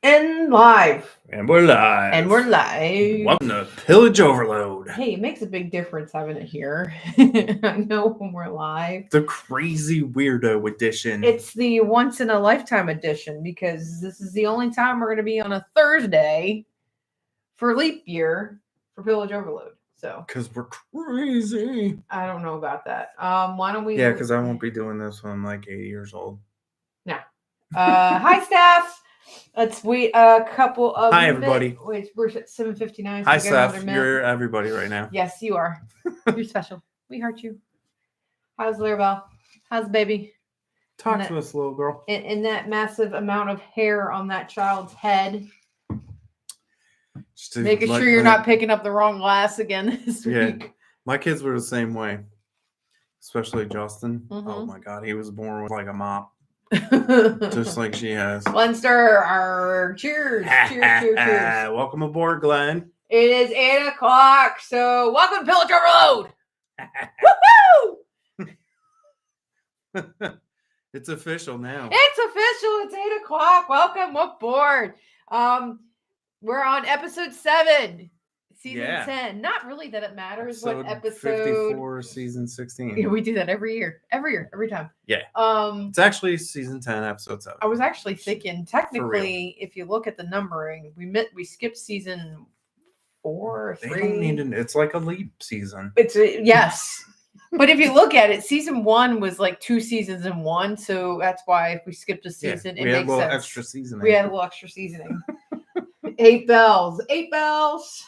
And live. And we're live. Welcome to Pillage Overload. Hey, it makes a big difference having it here. I know when we're live. The crazy weirdo edition. It's the once in a lifetime edition because this is the only time we're going to be on a Thursday for leap year for Pillage Overload. So, because we're crazy. I don't know about that. Why don't we? Yeah, because I won't be doing this when I'm like 80 years old. No. Hi, staff. Let's wait a couple of Hi, everybody. Wait, we're at 7:59. Hi, Steph. You're everybody right now. Yes, you are. You're special. We heart you. How's Larabelle? How's baby? Talk to us, little girl. And that massive amount of hair on that child's head. Making sure you're not picking up the wrong glass again this week. My kids were the same way. Especially Justin. Mm-hmm. Oh, my God. He was born with like a mop. Just like she has. Leinster, cheers. Cheers. Welcome aboard, Glenn. It is 8 o'clock, so welcome to Pillage Overload. Woohoo! It's official now. It's official. It's 8 o'clock. Welcome aboard. We're on episode 7. Season 10. Not really that it matters what episode. 54, season 16. Yeah, we do that every year. Every time. Yeah. It's actually season 10, episode 7. I was actually thinking, technically, if you look at the numbering, we skipped season 4 or 3. They don't need it's like a leap season. Yes. But if you look at it, season 1 was like 2 seasons in one, so that's why if we skipped a season, it makes sense. We had a little extra seasoning. We had a little extra seasoning. 8 bells. 8 bells.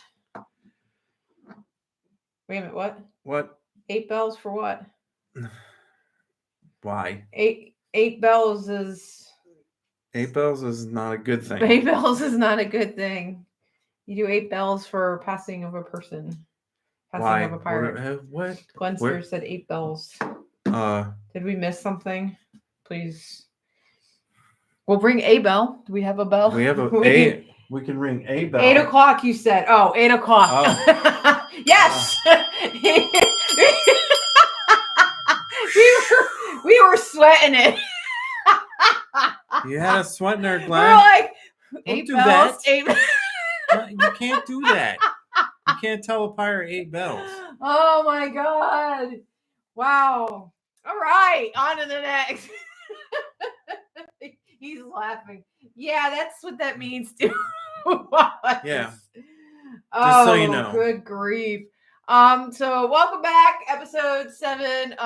Wait a minute, what? What? 8 bells for what? Why? 8 bells is... 8 bells is not a good thing. 8 bells is not a good thing. You do 8 bells for passing of a person. Passing of a pirate. What? Glenster said 8 bells. Did we miss something? Please. We'll bring a bell. Do we have a bell? We have we can ring a bell. 8 o'clock, you said. Oh, 8 o'clock. Oh. Yes. We were sweating it. You had a sweat in her, Glenn. We're like, Don't 8 do bells. That. You can't do that. You can't tell a pirate 8 bells. Oh my God. Wow. All right. On to the next. He's laughing. Yeah, that's what that means too. Yeah. Just so you know. Good grief. So welcome back, episode 7.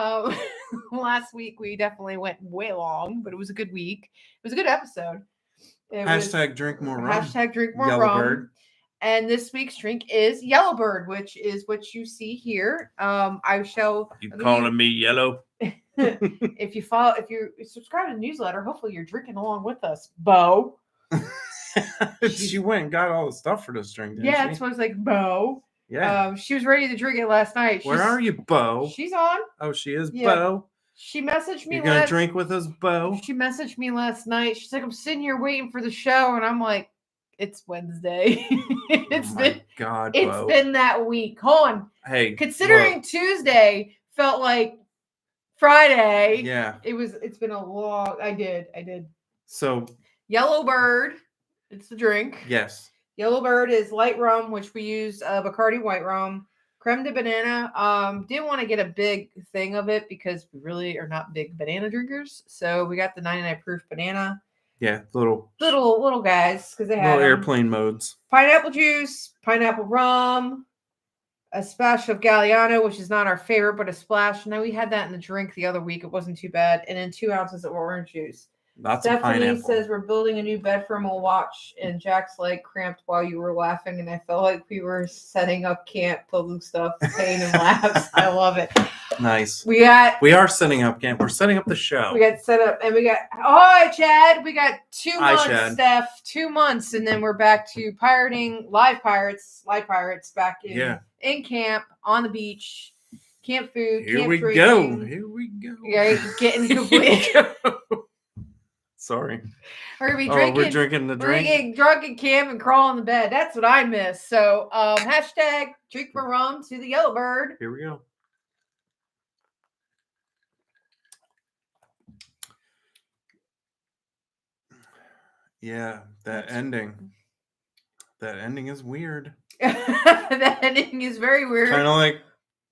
Last week we definitely went way long, but it was a good week. It was a good episode. Drink more rum. Hashtag drink more rum. Bird. And this week's drink is Yellowbird, which is what you see here. I shall. You calling me yellow? If you subscribe to the newsletter, hopefully you're drinking along with us, Bo. She went and got all the stuff for this drink, didn't she? That's what I was like, Bo. Yeah. She was ready to drink it last night. Where are you, Bo? She's on. Oh, she is, yeah. Bo. She messaged me. You're gonna drink with us, Bo? She messaged me last night. She's like, I'm sitting here waiting for the show, and I'm like, it's Wednesday. It's been that week. Hold on. Hey, considering Tuesday felt like Friday. Yeah. It's been a long. I did. So Yellowbird. It's the drink. Yes. Yellowbird is light rum, which we use Bacardi white rum, creme de banana. Didn't want to get a big thing of it because we really are not big banana drinkers. So we got the 99 proof banana. Yeah, little guys because they have little airplane modes. Pineapple juice, pineapple rum, a splash of Galliano, which is not our favorite, but a splash. Now we had that in the drink the other week. It wasn't too bad. And then 2 ounces of orange juice. Stephanie says we're building a new bed for him. We'll watch, and Jack's leg cramped while you were laughing, and I felt like we were setting up camp, building stuff, pain and laughs. I love it. Nice. We are setting up camp. We're setting up the show. We got set up, and we got Chad. We got 2 months, Steph. 2 months, and then we're back to pirating live pirates back in camp on the beach. Camp food. Here we go. Yeah, getting complete. Sorry. We're gonna be drinking. We're drinking the drink. We're getting drunk in camp and crawl in the bed. That's what I miss. So hashtag drink more rum to the Yellowbird. Here we go. Yeah, that ending. That ending is weird. That ending is very weird. Kind of like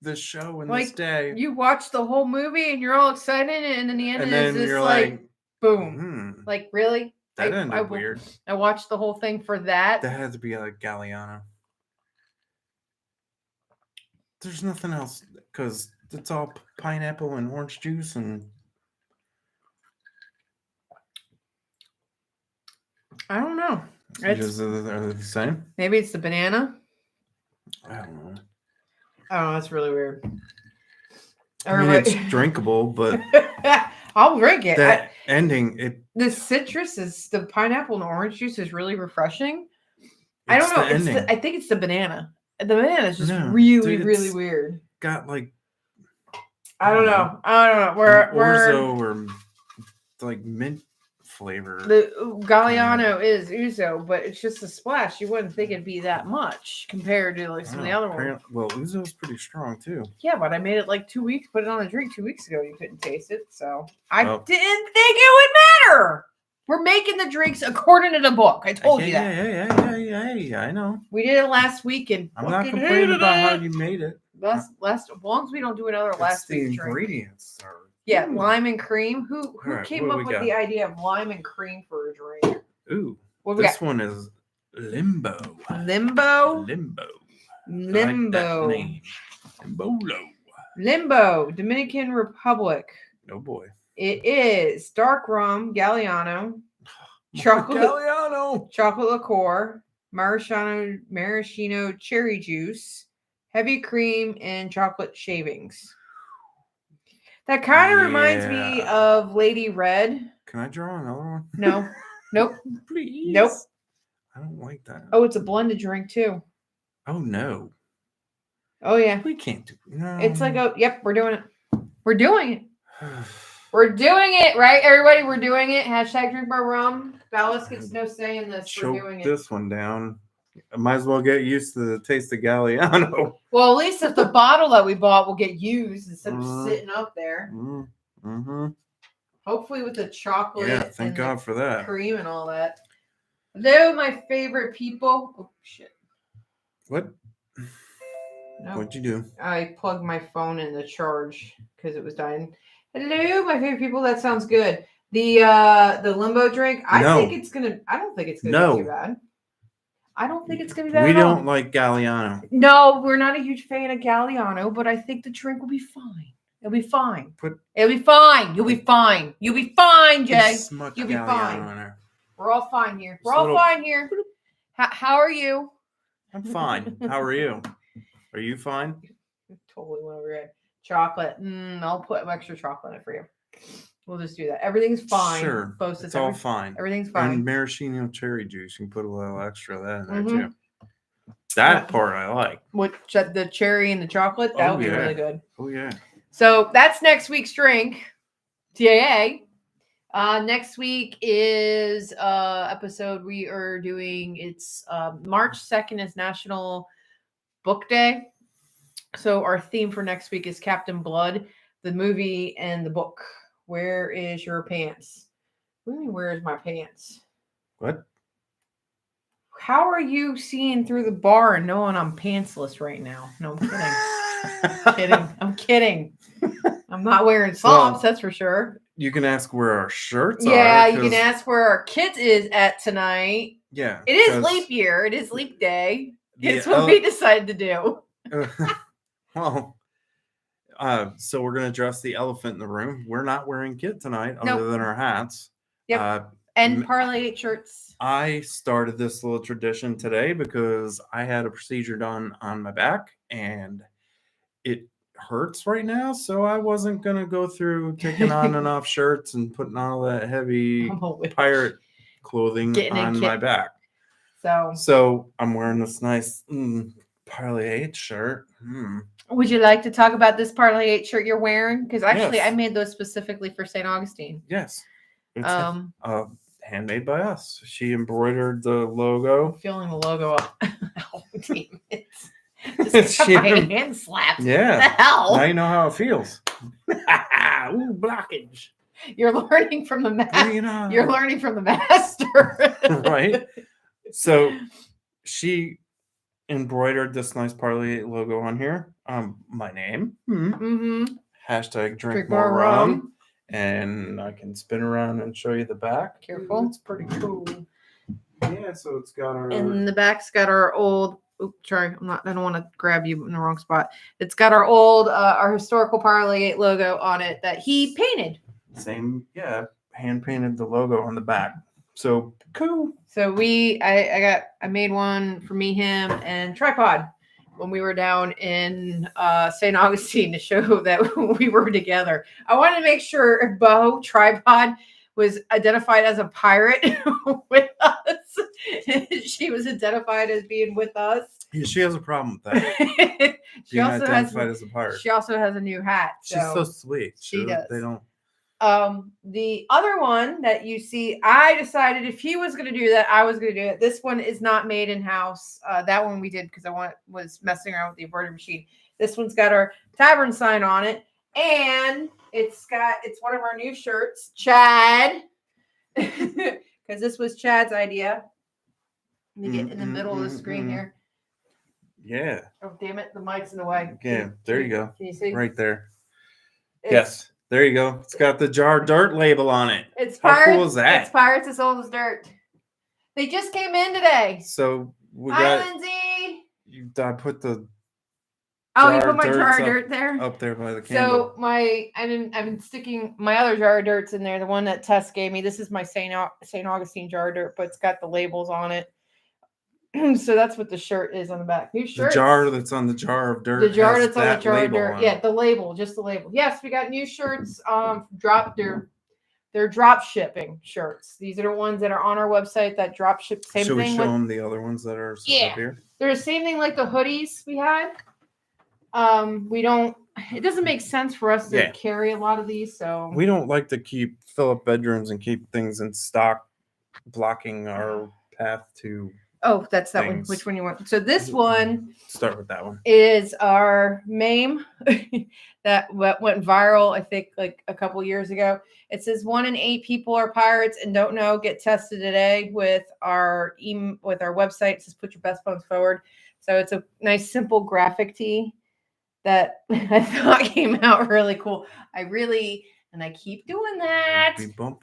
this show and like, this day. You watch the whole movie and you're all excited, and in the end, it's just like, boom. Like, really? That ended weird. I watched the whole thing for that. That had to be like Galliano. There's nothing else because it's all pineapple and orange juice and. I don't know. Are they the same? Maybe it's the banana. I don't know. Oh, that's really weird. I mean, it's drinkable, but I'll drink it. That ending, the citrus is the pineapple and orange juice is really refreshing. I don't know. I think it's the banana. The banana is just really weird. Got like I don't know. We're orzo or like mint flavor. The Galliano is ouzo, but it's just a splash. You wouldn't think it'd be that much compared to like some of the other ones. Well, ouzo's pretty strong too. Yeah, but I made it like 2 weeks. Put it on a drink 2 weeks ago. You couldn't taste it, so I didn't think it would matter. We're making the drinks according to the book. I told you that. Yeah. I know. We did it last week, and I'm not complaining about how you made it. Last, as long as we don't do another last week's drink. Ingredients are. Yeah, lime and cream. Who came up with the idea of lime and cream for a drink? Ooh, this one is Limbo. Limbo. Limbo, Dominican Republic. Oh boy. It is dark rum, Galliano, chocolate liqueur, maraschino cherry juice, heavy cream, and chocolate shavings. That kind of reminds me of Lady Red. Can I draw another one? No. Nope. Please. Nope. I don't like that. Oh, it's a blended drink too. Oh no. Oh yeah. We can't do it. No. It's like we're doing it. We're doing it. We're doing it, right, everybody? We're doing it. Hashtag drink more rum. Ballast gets no say in this. We're doing it. This one down. I might as well get used to the taste of Galliano. Well, at least if the bottle that we bought will get used instead of sitting up there. Mm-hmm. Hopefully with the chocolate. Yeah, thank God for that. Cream and all that. Hello, my favorite people. Oh, shit. What? Nope. What'd you do? I plugged my phone in the charge because it was dying. Hello, my favorite people. That sounds good. The limbo drink. I don't think it's gonna be too bad. I don't think it's gonna be bad. We don't like Galliano. No, we're not a huge fan of Galliano, but I think the drink will be fine. It'll be fine. It'll be fine. You'll be fine. You'll be fine, Jay. You'll be fine. We're all fine here. Fine here. How are you? I'm fine. How are you? Are you fine? Totally went over your head. Chocolate. I'll put extra chocolate in it for you. We'll just do that. Everything's fine. Sure. It's all fine. Everything's fine. And maraschino cherry juice. You can put a little extra of that in there too. That part I like. What the cherry and the chocolate? That would be really good. Oh yeah. So that's next week's drink. TAA. Next week is episode we are doing. It's March 2nd is National Book Day. So our theme for next week is Captain Blood, the movie and the book. Where is your pants? What do you mean, where is my pants? What? How are you seeing through the bar and knowing I'm pantsless right now? No, I'm kidding. I'm kidding. I'm not wearing socks, that's for sure. You can ask where our shirts are. Yeah, you can ask where our kids is at tonight. Yeah. It is leap year. It is leap day. It's what we decided to do. Well, so we're going to address the elephant in the room. We're not wearing kit tonight other than our hats. Yep. And Parlay shirts. I started this little tradition today because I had a procedure done on my back and it hurts right now. So I wasn't going to go through taking on and off shirts and putting all that heavy pirate clothing on my back. So I'm wearing this nice Parlay 8 shirt. Would you like to talk about this Parlay 8 shirt you're wearing? Because actually, I made those specifically for St. Augustine. Yes. It's handmade by us. She embroidered the logo. I'm feeling the logo up. Oh, damn it. Just my hand slapped. Yeah. What the hell? Now you know how it feels. Ooh, blockage. You're learning from the master. You're learning from the master. Right? So she embroidered this nice Parlay logo on here. My name. Hashtag drink more rum. And I can spin around and show you the back. Careful. Ooh, it's pretty cool. Yeah, so it's got our... And the back's got our old... Oops, sorry, I don't want to grab you in the wrong spot. It's got our old, our historical Parlay logo on it that he painted. Same, yeah, hand painted the logo on the back. So cool. So I made one for me, him, and Tripod when we were down in St. Augustine to show that we were together. I wanted to make sure Tripod was identified as a pirate with us. She was identified as being with us. Yeah, she has a problem with that. She also identified as a pirate. She also has a new hat. She's so sweet. She does. They don't. The other one that you see, I decided if he was going to do that, I was going to do it. This one is not made in house. That one we did because I was messing around with the embroidery machine. This one's got our tavern sign on it, and it's one of our new shirts, Chad, because this was Chad's idea. Let me get in the middle of the screen here. Yeah. Oh damn it, the mic's in the way. Yeah, there you go. Can you see? Right there. Yes. There you go. It's got the Jar Dirt label on it. It's How cool is that? It's Pirates as Old as Dirt. They just came in today. So we Hi, got. Lindsay. I put the. You put my jar of dirt there. Up there by the candle. So I've been sticking my other jar of dirts in there. The one that Tess gave me. This is my St. Augustine jar of dirt, but it's got the labels on it. So that's what the shirt is on the back. New shirt. The jar that's on the jar of dirt. The jar that's on the jar of dirt. Yeah, the label, just the label. Yes, we got new shirts. They're drop shipping shirts. These are the ones that are on our website that drop ship. Same Should thing. We show them the other ones that are up here? They're the same thing like the hoodies we had. We don't. It doesn't make sense for us to carry a lot of these, so we don't like to fill up bedrooms and keep things in stock, blocking our path to. Oh, that's that one. Which one you want? So this one. Start with that one. Is our meme that went viral, I think, like a couple years ago. It says 1 in 8 people are pirates and don't know. Get tested today with our website. It says put your best bones forward. So it's a nice, simple graphic tee that I thought came out really cool. And I keep doing that.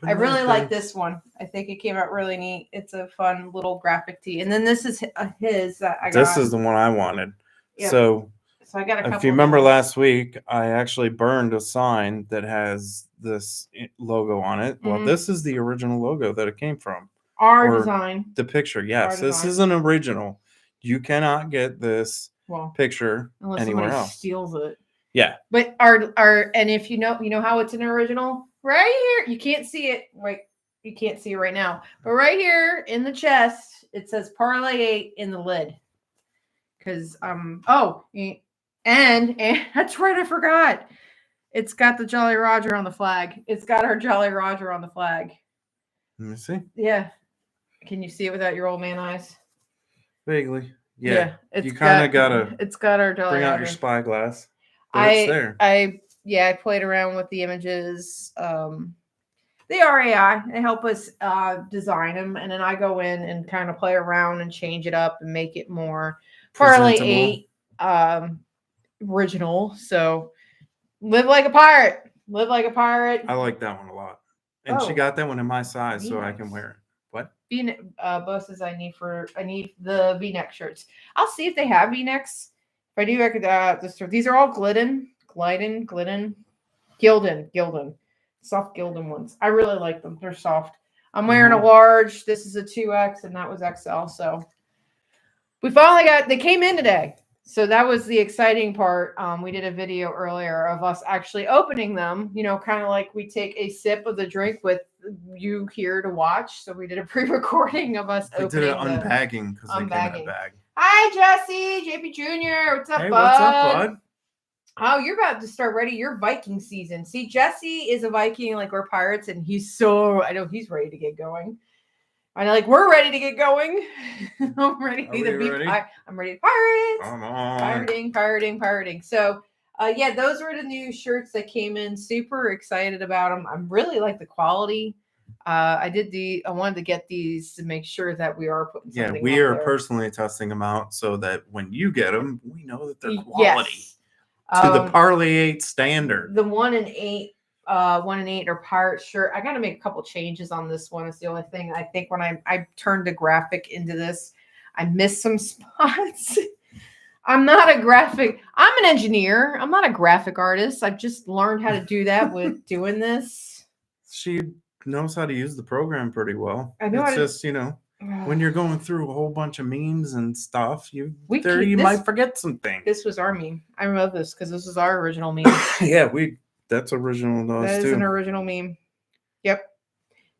I really like this one. I think it came out really neat. It's a fun little graphic tee. And then this is his that I got. This is the one I wanted. Yep. So I got a couple. If you remember last week, I actually burned a sign that has this logo on it. Mm-hmm. Well, this is the original logo that it came from. Our design. The picture, yes. This is an original. You cannot get this picture anywhere else. Steals it. Yeah. But and if you know how it's an original? Right here. You can't see it. Right. You can't see it right now. But right here in the chest, it says Parlay 8 in the lid. Because and that's right, I forgot. It's got the Jolly Roger on the flag. It's got our Jolly Roger on the flag. Let me see. Yeah. Can you see it without your old man eyes? Vaguely. Yeah. You kind of gotta. It's got our Jolly Roger. Bring out your spyglass. It's there. I played around with the images. They are AI. They help us design them, and then I go in and kind of play around and change it up and make it more Parlay 8 original. So live like a pirate. Live like a pirate. I like that one a lot, and she got that one in my size, so I can wear it. What? Bosses I need the V-neck shirts. I'll see if they have V-necks. If I do, I could these are all Gildan, soft Gildan ones. I really like them. They're soft. I'm wearing a large. This is a 2X, and that was XL. So we finally they came in today. So that was the exciting part. We did a video earlier of us actually opening them, kind of like we take a sip of the drink with you here to watch. So we did a pre-recording of us opening. We did an unbagging because they came in a bag. Hi, Jesse, JP Jr. What's up, bud? What's up, bud? Oh, you're about to start ready your Viking season. See, Jesse is a Viking like we're pirates, and I know he's ready to get going. We're ready to get going. I'm ready to be I'm ready to pirate. Come on. Pirating. So, those were the new shirts that came in. Super excited about them. I really like the quality. I wanted to get these to make sure that we are putting Yeah, something we up are there. personally testing them out so that when you get them, we know that they're Yes. quality to the Parlay 8 standard. The 1 and 8 are pirate shirt. I got to make a couple changes on this one. It's the only thing. I think when I turned the graphic into this, I missed some spots. I'm not a graphic. I'm an engineer. I'm not a graphic artist. I've just learned how to do that with doing this. She knows how to use the program pretty well. I know it's just, when you're going through a whole bunch of memes and stuff, you might forget some things. This was our meme. I love this because this is our original meme. Yeah, that's original to us That too. is an original meme. Yep.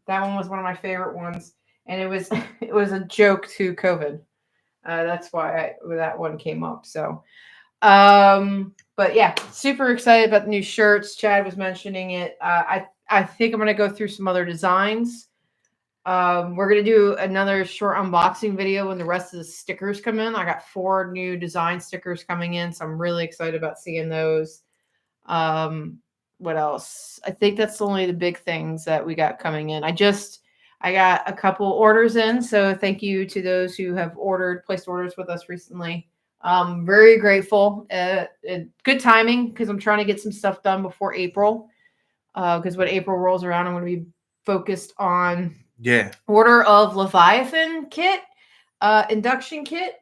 That one was one of my favorite ones. And it was a joke to COVID. That's why that one came up. So, but yeah, super excited about the new shirts. Chad was mentioning it. I think I'm going to go through some other designs. We're going to do another short unboxing video when the rest of the stickers come in. I got 4 new design stickers coming in, so I'm really excited about seeing those. What else? I think that's only the big things that we got coming in. I got a couple orders in, so thank you to those who have placed orders with us recently. Very grateful. Good timing because I'm trying to get some stuff done before April. Because when April rolls around, I'm going to be focused on Order of Leviathan kit, induction kit.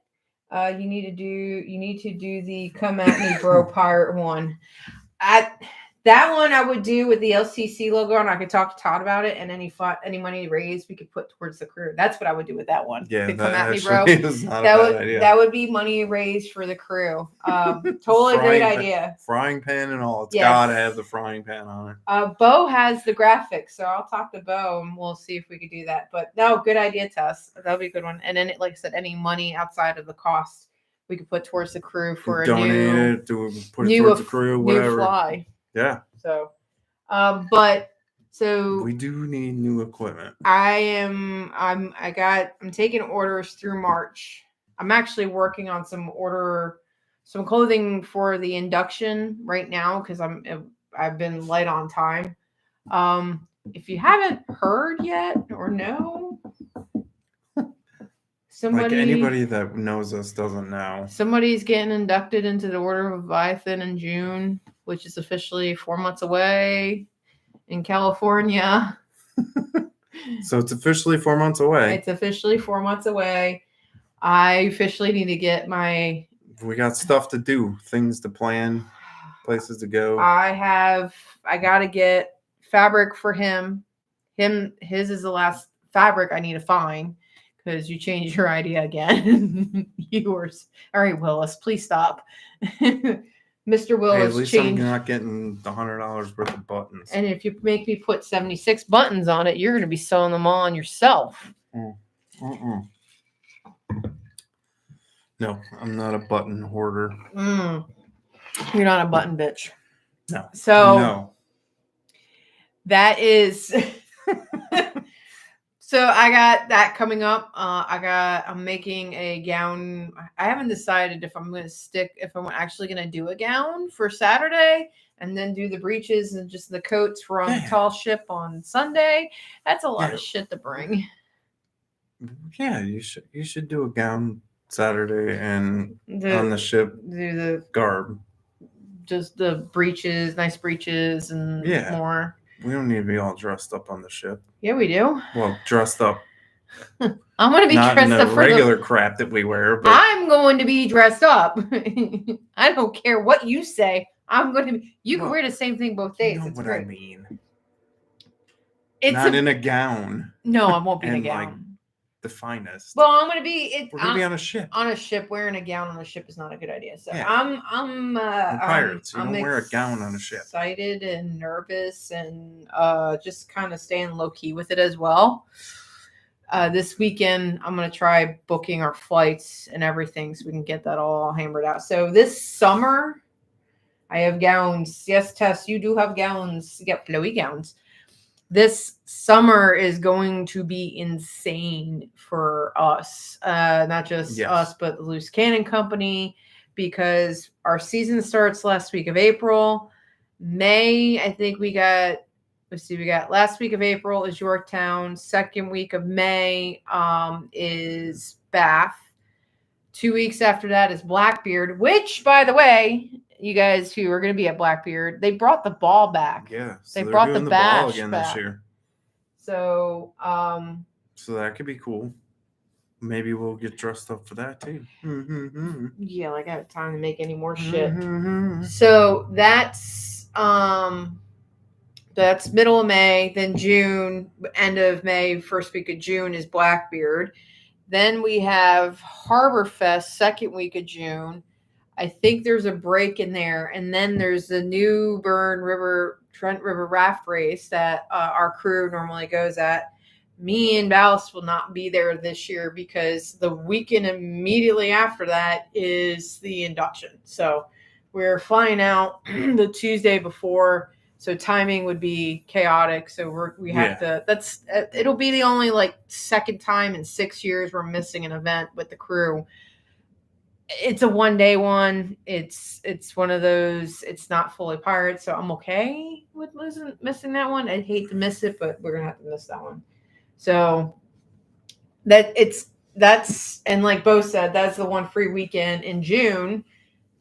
You need to do the Come At Me Bro Pirate one. That one I would do with the LCC logo, and I could talk to Todd about it. And any money raised, we could put towards the crew. That's what I would do with that one. Yeah, Come At Me Bro. Is not a bad idea. That would be money raised for the crew. Totally great idea. Frying pan and all. It's got to have the frying pan on it. Bo has the graphics, so I'll talk to Bo and we'll see if we could do that. But no, good idea, Tess. That'll be a good one. And then, like I said, any money outside of the cost we could put towards the crew for a donate it to put it towards the crew, whatever. New fly. Yeah. So, we do need new equipment. I'm taking orders through March. I'm actually working on some clothing for the induction right now because I've been light on time. If you haven't heard yet or know, anybody that knows us doesn't know. Somebody's getting inducted into the Order of Leviathan in June, which is officially 4 months away in California. So it's officially 4 months away. It's officially 4 months away. I officially need to get We got stuff to do, things to plan, places to go. I got to get fabric for him. His is the last fabric I need to find. Because you changed your idea again. Yours. All right, Willis, please stop. Mr. Willis, at least I'm not getting the $100 worth of buttons. And if you make me put 76 buttons on it, you're going to be sewing them on yourself. No, I'm not a button hoarder. You're not a button bitch. No. So no. That is... So I got that coming up. I'm making a gown. I haven't decided if I'm actually going to do a gown for Saturday and then do the breeches and just the coats from Tall Ship on Sunday. That's a lot of shit to bring. Yeah, you should do a gown Saturday and on the ship do the garb. Just the breeches, nice breeches and more. We don't need to be all dressed up on the ship. Yeah, we do. Well, dressed up. I'm going to be dressed up for the regular crap that we wear. But I'm going to be dressed up. I don't care what you say. I'm going to be. You can wear the same thing both days. You know it's what great. I mean. Not in a gown. No, I won't be in a gown. Like the finest. Well, I'm going to be. We're going to be on a ship. On a ship, wearing a gown on a ship is not a good idea. So yeah. We're pirates. You don't wear a gown on a ship. Excited and nervous and just kind of staying low key with it as well. This weekend, I'm going to try booking our flights and everything so we can get that all hammered out. So this summer, I have gowns. Yes, Tess, you do have gowns. You got flowy gowns. This summer is going to be insane for us. Not just us, but the Loose Cannon Company, because our season starts last week of April. May, I think we got let's see, we got last week of April is Yorktown. Second week of May is Bath. 2 weeks after that is Blackbeard, which, by the way, you guys who are going to be at Blackbeard, they brought the ball back. Yeah, they they're brought doing the the ball bash again back. this year. So, so that could be cool. Maybe we'll get dressed up for that too. Yeah, like I have time to make any more shit. Mm-hmm. So that's middle of May. Then June, end of May, first week of June is Blackbeard. Then we have Harbor Fest, second week of June. I think there's a break in there, and then there's the New Bern Trent River raft race that our crew normally goes at. Me and Ballast will not be there this year because the weekend immediately after that is the induction. So we're flying out the Tuesday before, so timing would be chaotic. So we have to. It'll be the only second time in 6 years we're missing an event with the crew. It's a 1 day one. It's one of those. It's not fully pirate, so I'm okay with missing that one. I'd hate to miss it, but we're gonna have to miss that one. So that's and like Bo said, that's the one free weekend in June.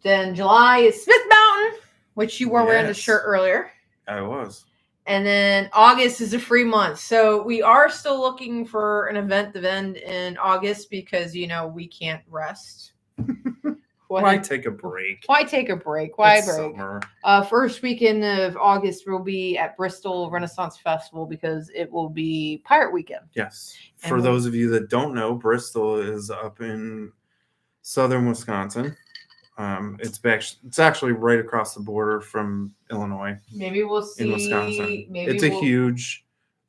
Then July is Smith Mountain, which you were wearing the shirt earlier. I was. And then August is a free month. So we are still looking for an event to end in August because we can't rest. Why take a break? Why take a break? Why it's break? Summer. First weekend of August we'll be at Bristol Renaissance Festival because it will be Pirate Weekend. Yes. For those of you that don't know, Bristol is up in southern Wisconsin. It's actually right across the border from Illinois. Maybe we'll see. In Wisconsin. It's a huge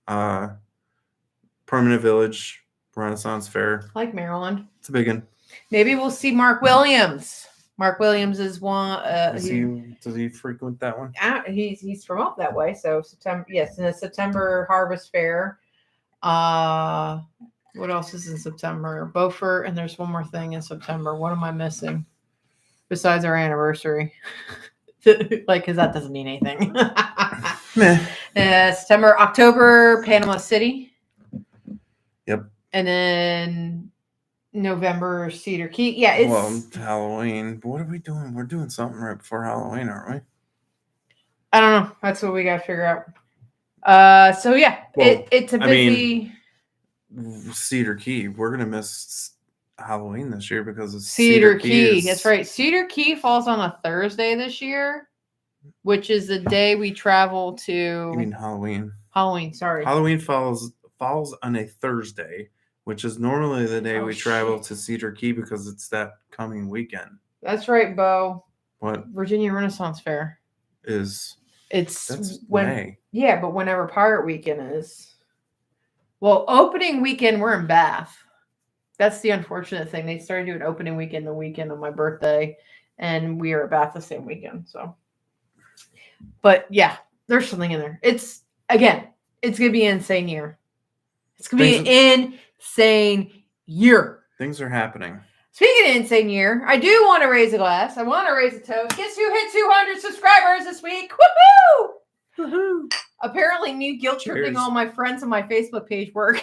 permanent village Renaissance fair. Like Maryland. It's a big one. Maybe we'll see Mark Williams. Mark Williams is one. Does he frequent that one? He's from up that way. So September, yes, in the September Harvest Fair. What else is in September? Beaufort, and there's one more thing in September. What am I missing? Besides our anniversary, because that doesn't mean anything. September, October, Panama City. Yep. And then November, Cedar Key. Yeah, it's Halloween. What are we doing? We're doing something right before Halloween, aren't we? I don't know. That's what we got to figure out. So yeah, it's a busy. Cedar Key. We're gonna miss Halloween this year because of Cedar Key. That's right. Cedar Key falls on a Thursday this year, which is the day we travel to. You mean Halloween? Halloween. Sorry. Halloween falls on a Thursday, which is normally the day we travel to Cedar Key because it's that coming weekend. That's right, Bo. What? Virginia Renaissance Fair is. That's when May. Yeah, but whenever Pirate Weekend is. Well, opening weekend we're in Bath. That's the unfortunate thing. They started doing opening weekend the weekend of my birthday, and we are at Bath the same weekend. So, but yeah, there's something in there. It's gonna be an insane year. It's gonna be an insane year. Things are happening. Speaking of insane year, I do want to raise a glass. I want to raise a toast. Guess who hit 200 subscribers this week? Woohoo! Woohoo! Apparently, me guilt tripping all my friends on my Facebook page work.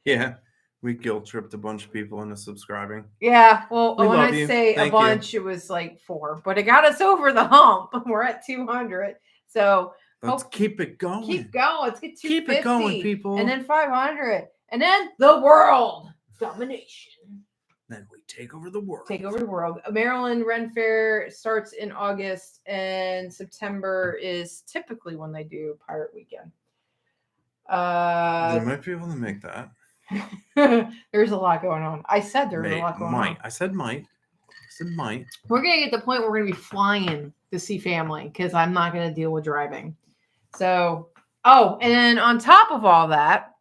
Yeah, we guilt tripped a bunch of people into subscribing. Yeah, well, when I say Thank a bunch, it was like 4, but it got us over the hump. We're at 200, so let's keep it going. Keep going. Let's get 250. Keep it going, people. And then 500, and then the world domination. Then we take over the world. Take over the world. Maryland Ren Fair starts in August, and September is typically when they do Pirate Weekend. They might be able to make that. There's a lot going on. I said there was a lot going on. I said might. We're going to get to the point where we're going to be flying to see family because I'm not going to deal with driving. So, and then on top of all that,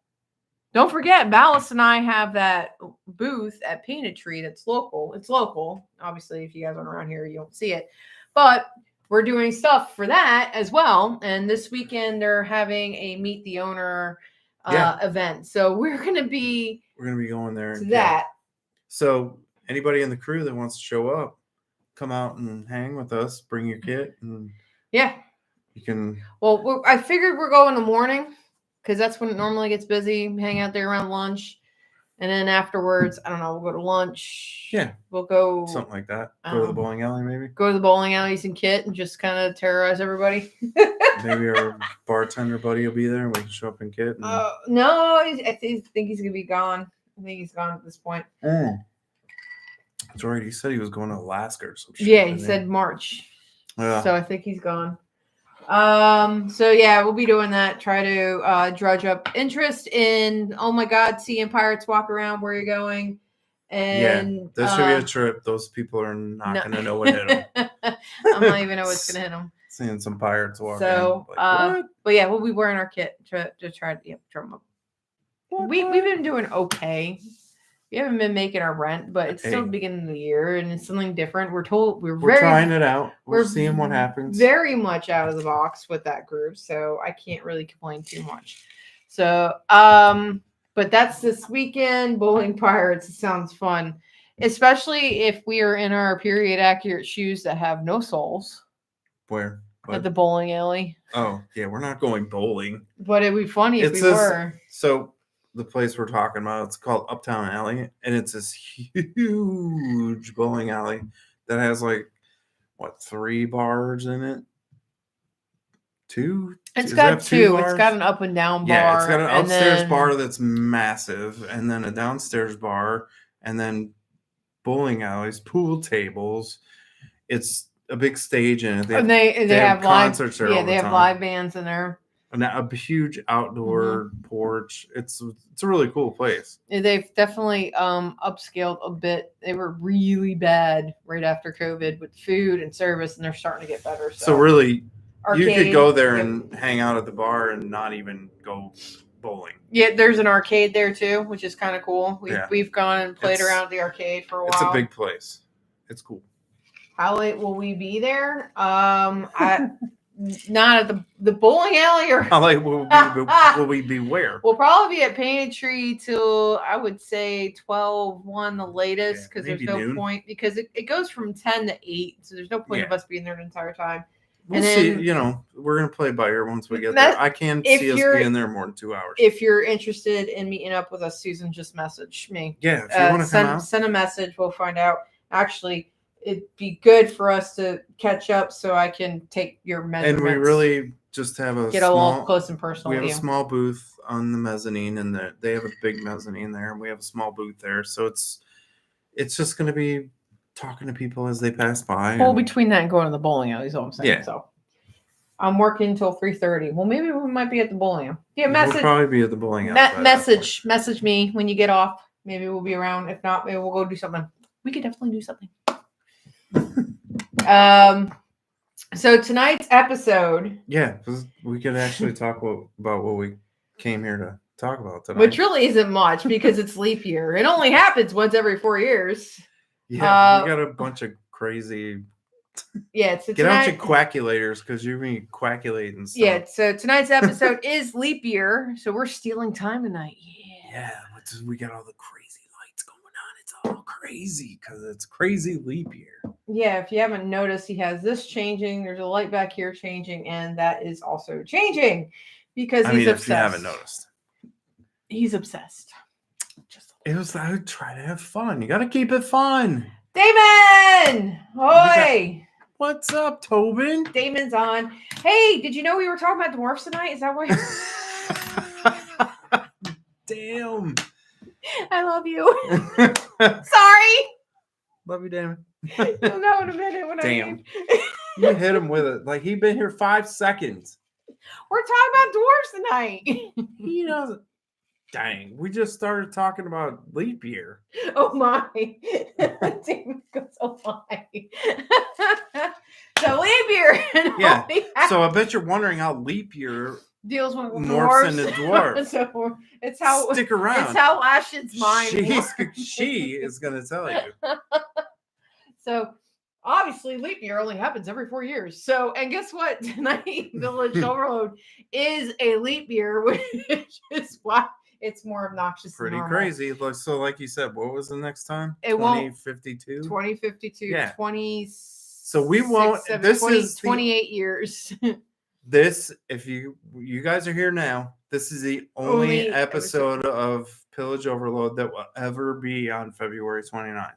don't forget, Ballast and I have that booth at Painted Tree that's local. It's local. Obviously, if you guys aren't around here, you don't see it. But we're doing stuff for that as well. And this weekend, they're having a Meet the Owner event. So we're going to be going there. To that. So anybody in the crew that wants to show up, come out and hang with us, bring your kit. And yeah. You can. Well, I figured we're going in the morning because that's when it normally gets busy. Hang out there around lunch, and then afterwards, I don't know. We'll go to lunch. Yeah. We'll go Something like that. Go to the bowling alley, maybe. Go to the bowling alleys and Kit and just kind of terrorize everybody. Maybe our bartender buddy will be there and we can show up in Kit. No, I think he's gonna be gone. I think he's gone at this point. That's right. He said he was going to Alaska or some shit. Yeah, he said March. Yeah. So I think he's gone. So yeah, we'll be doing that. Try to drudge up interest in, oh my God, seeing pirates walk around where you're going. And this should be a trip. Those people are not going to know what hit them. I'm not even know what's going to hit them. Seeing some pirates walk so, in. Like, but yeah, we'll be wearing our kit to try to drum them up. We've been doing okay. We haven't been making our rent, but it's still the beginning of the year and it's something different. We're trying it out. We're seeing what happens. Very much out of the box with that group, so I can't really complain too much. So, but that's this weekend. Bowling Pirates. It sounds fun, especially if we are in our period accurate shoes that have no soles. Where? What? At the bowling alley. Oh yeah, we're not going bowling. But it'd be funny if we were. So the place we're talking about, it's called Uptown Alley, and it's this huge bowling alley that has like 3 bars in it. 2? It's got 2. It's got an up and down bar. Yeah, it's got an upstairs bar that's massive, and then a downstairs bar, and then bowling alleys, pool tables. It's a big stage in it. They have concerts there. Yeah, they have live bands in there. And a huge outdoor porch. It's a really cool place. They've definitely upscaled a bit. They were really bad right after COVID with food and service, and they're starting to get better. So really, arcade, you could go there and hang out at the bar and not even go bowling. Yeah, there's an arcade there too, which is kind of cool. We've gone and played around at the arcade for a while. It's a big place. It's cool. How late will we be there? Not at the bowling alley, or how late will we be where? We'll probably be at Painted Tree till I would say 12-1 the latest, because there's no noon. point, because it goes from 10 to 8, so there's no point of us being there the entire time. We'll see. We're gonna play by ear once we get there. I can't see us being there more than 2 hours. If you're interested in meeting up with us, Susan, just message me. Yeah, if you want to come out, send a message. We'll find out. Actually, it'd be good for us to catch up so I can take your measurements. And we really just have a little close and personal. We have a small booth on the mezzanine, and they have a big mezzanine there, and we have a small booth there. So it's just going to be talking to people as they pass by. Well, between that and going to the bowling alley is all I'm saying. Yeah. So I'm working until 3:30. Well, maybe we might be at the bowling alley. Yeah, We'll probably be at the bowling alley. Message me when you get off. Maybe we'll be around. If not, maybe we'll go do something. We could definitely do something. So tonight's episode, we could actually talk about what we came here to talk about tonight, which really isn't much because it's leap year. It only happens once every 4 years. Yeah, we got a bunch of crazy. Yeah, so get out your quackulators, because you're being quackulating stuff. Yeah, so tonight's episode is leap year, so we're stealing time tonight. Yeah, we got all the crazy lights going on. It's all crazy because it's crazy leap year. Yeah, if you haven't noticed, he has this changing. There's a light back here changing, and that is also changing because he's obsessed. If you haven't noticed, he's obsessed. I would try to have fun. You got to keep it fun. Damon! Ahoy! What's up, Tobin? Damon's on. Hey, did you know we were talking about dwarfs tonight? Is that why? Damn. I love you. Sorry. Love you, Damon. You'll know in a minute when Damn. You hit him with it. Like, he's been here 5 seconds. We're talking about dwarfs tonight. He doesn't. Dang, we just started talking about leap year. Oh my. Damon goes, oh my. So leap year. Yeah. So I bet you're wondering how leap year deals with morphs into dwarfs. So it's how stick around. It's how Ashton's mind works. She is gonna tell you. So obviously leap year only happens every 4 years. So, and guess what? Tonight Pillage Overload is a leap year, which is why it's more obnoxious. Pretty than crazy. So, like you said, what was the next time? It 2052? 2052. Yeah. 20. So we won't. 6, 7, this 20, is 28 years. This, if you guys are here now, this is the only episode of Pillage Overload that will ever be on February 29th.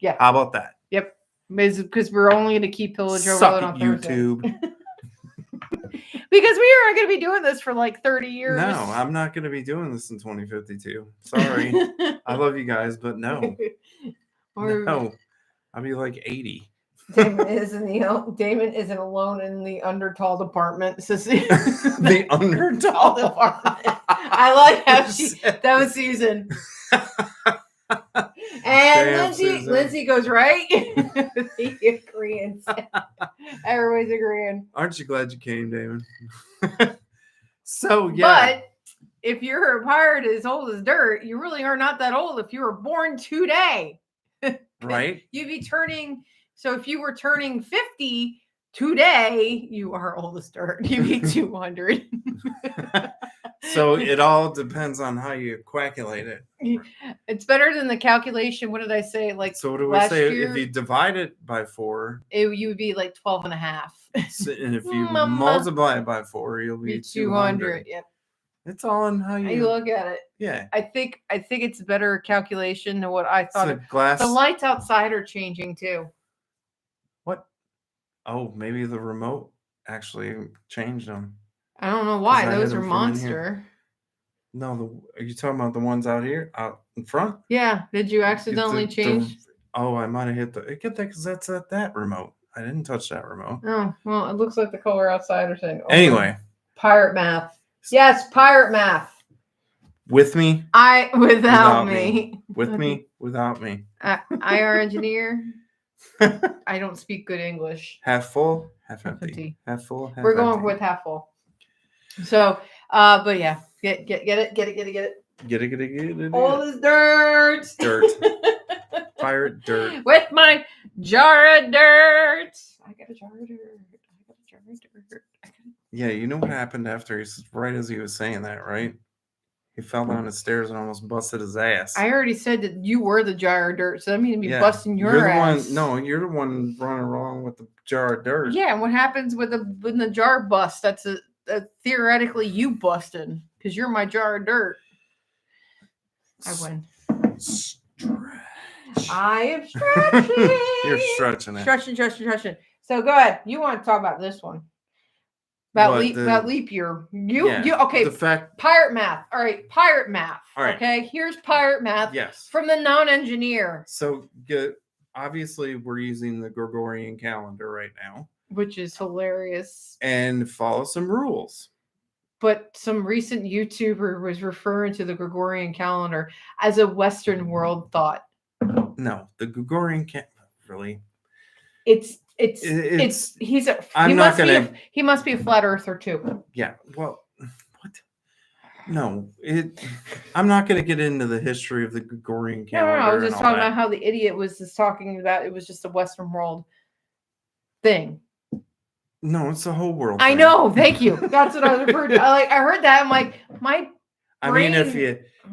Yeah. How about that? Yep. Because we're only going to keep Pillage Overload on YouTube. Because we are going to be doing this for like 30 years. No, I'm not going to be doing this in 2052. Sorry. I love you guys, but no. No. I'll be like 80. Damon isn't alone in the undertall department. The undertall department. I like how that was Susan. And Lindsay goes right. The agreeing. Everybody's agreeing. Aren't you glad you came, Damon? So yeah. But if you're a pirate as old as dirt, you really are not that old. If you were born today, right? You'd be turning. So if you were turning 50 today, you are old as dirt. You'd be 200. So it all depends on how you calculate it. It's better than the calculation. What did I say? Like, so what do we say? If you divide it by 4, you would be like 12 and a half. And if you multiply it by 4, you'll be 200. Yep. It's all in how you look at it. Yeah. I think it's a better calculation than what I thought. Glass. The lights outside are changing too. What? Oh, maybe the remote actually changed them. I don't know why. Those are monster. No, are you talking about the ones out here, out in front? Yeah. Did you accidentally change? I might have hit get that because that's at that remote. I didn't touch that remote. Oh, well, it looks like the color outside or something. Anyway. Pirate math. Yes, pirate math. With me? Without me. With me? Without me. IR engineer. I don't speak good English. Half full, half empty. Half full, half We're going empty. with half full. So, but yeah, get it. Get it. All this dirt. Dirt. Pirate dirt. With my jar of dirt. I got a jar of dirt. Yeah, you know what happened after right as he was saying that, right? He fell down the stairs and almost busted his ass. I already said that you were the jar of dirt, so that means me busting your ass. You're the one running wrong with the jar of dirt. Yeah, and what happens when the jar busts? That's theoretically you busted because you're my jar of dirt. I win. Stretch. I am stretching. You're stretching it. Stretching. So go ahead. You want to talk about this one? About leap year. Okay. The fact pirate math. All right, pirate math. All right. Okay, here's pirate math. Yes. From the non-engineer. So obviously we're using the Gregorian calendar right now, which is hilarious. And follow some rules. But some recent YouTuber was referring to the Gregorian calendar as a Western world thought. No, the Gregorian calendar really. He must be a flat earther too. Yeah. Well, what? No, I'm not going to get into the history of the Gregorian calendar. No, I was just talking about how the idiot was just talking about it was just a Western world thing. No, it's the whole world. I know. Thank you. That's what I was referring to. I heard that. I'm like, I mean,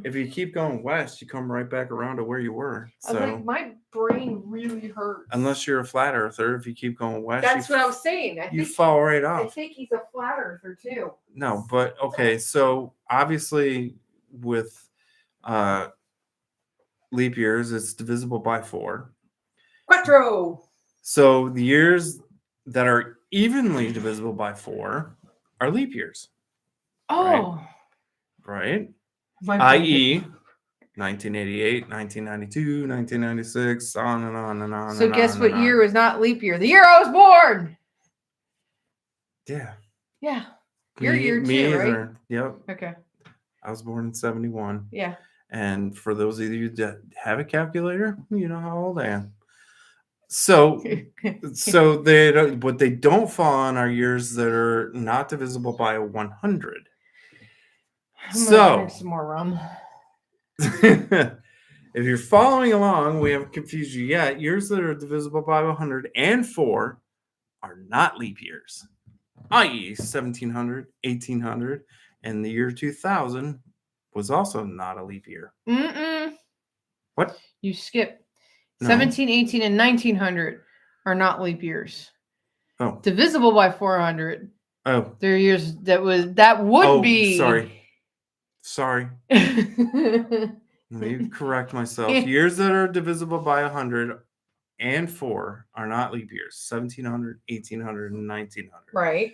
if you keep going west, you come right back around to where you were. So I was like, my brain really hurts. Unless you're a flat earther, if you keep going west, that's what I was saying. You fall right off. I think he's a flat earther too. No, but okay. So obviously, with leap years, it's divisible by 4. Quattro. So the years that are evenly divisible by 4 are leap years. Oh. Right? I.e., 1988, 1992, 1996, on and on and on. So guess what year was not leap year? The year I was born. Yeah. Yeah. Your year too, right? Yep. Okay. I was born in 71. Yeah. And for those of you that have a calculator, you know how old I am. So what they don't fall on are years that are not divisible by 100. So some more rum. If you're following along, we haven't confused you yet. Years that are divisible by 100 and 4 are not leap years, i.e. 1700, 1800, and the year 2000 was also not a leap year. What? You skip. No. 17, 18, and 1900 are not leap years. Oh. Divisible by 400 Oh. There are years that would be. Sorry. Let me correct myself. Years that are divisible by 100 and 4 are not leap years. 1700, 1800, and 1900. Right.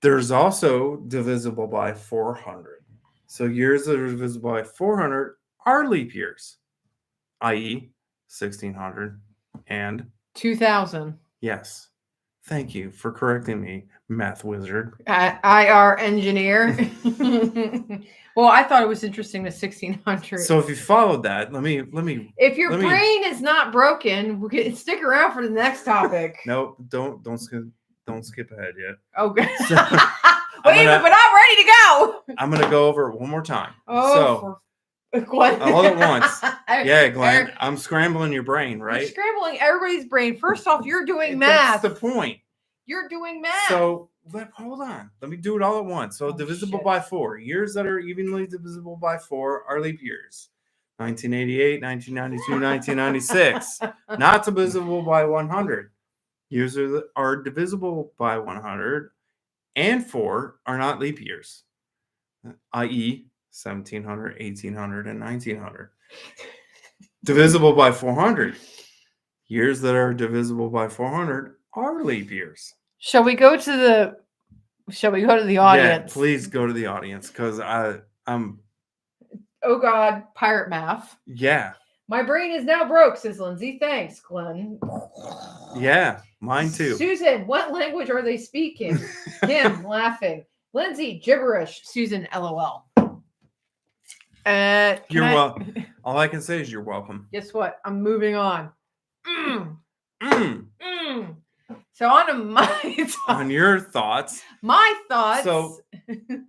There's also divisible by 400. So years that are divisible by 400 are leap years, i.e. 1600 and 2000. Yes. Thank you for correcting me, math wizard. IR engineer. Well, I thought it was interesting the 1600. So if you followed that, let me. If your brain is not broken, we can stick around for the next topic. No, don't skip ahead yet. Okay. So, Wait, but I'm ready to go. I'm gonna go over it one more time. Oh, Glenn. All at once. Yeah, Glenn. I'm scrambling your brain, right? You're scrambling everybody's brain. First off, you're doing math. That's the point. You're doing math. So hold on. Let me do it all at once. So divisible by 4. Years that are evenly divisible by 4 are leap years. 1988, 1992, 1996. Not divisible by 100. Years are divisible by 100 and 4 are not leap years, i.e. 1700, 1800, and 1900. Divisible by 400. Years that are divisible by 400 are leap years. Shall we go to the audience? Yeah, please go to the audience because I'm. Oh God, pirate math. Yeah. My brain is now broke, says Lindsay. Thanks, Glenn. Yeah, mine too. Susan, what language are they speaking? Kim, laughing. Lindsay, gibberish. Susan, LOL. You're welcome. All I can say is you're welcome. Guess what? I'm moving on. So on to my thoughts. On your thoughts. My thoughts. So the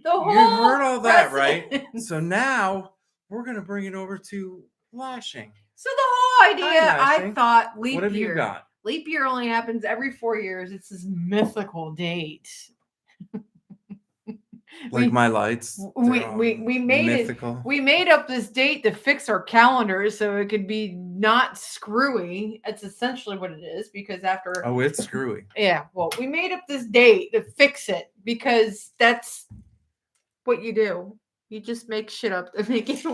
whole you heard all that, right? So now we're gonna bring it over to lashing. So the whole idea, I thought leap year. What have you got? Leap year only happens every 4 years. It's this mythical date. Like my lights. We made mythical. We made up this date to fix our calendars so it could be not screwy. It's essentially what it is because after it's screwy. Yeah, well, we made up this date to fix it because that's what you do. You just make shit up to make it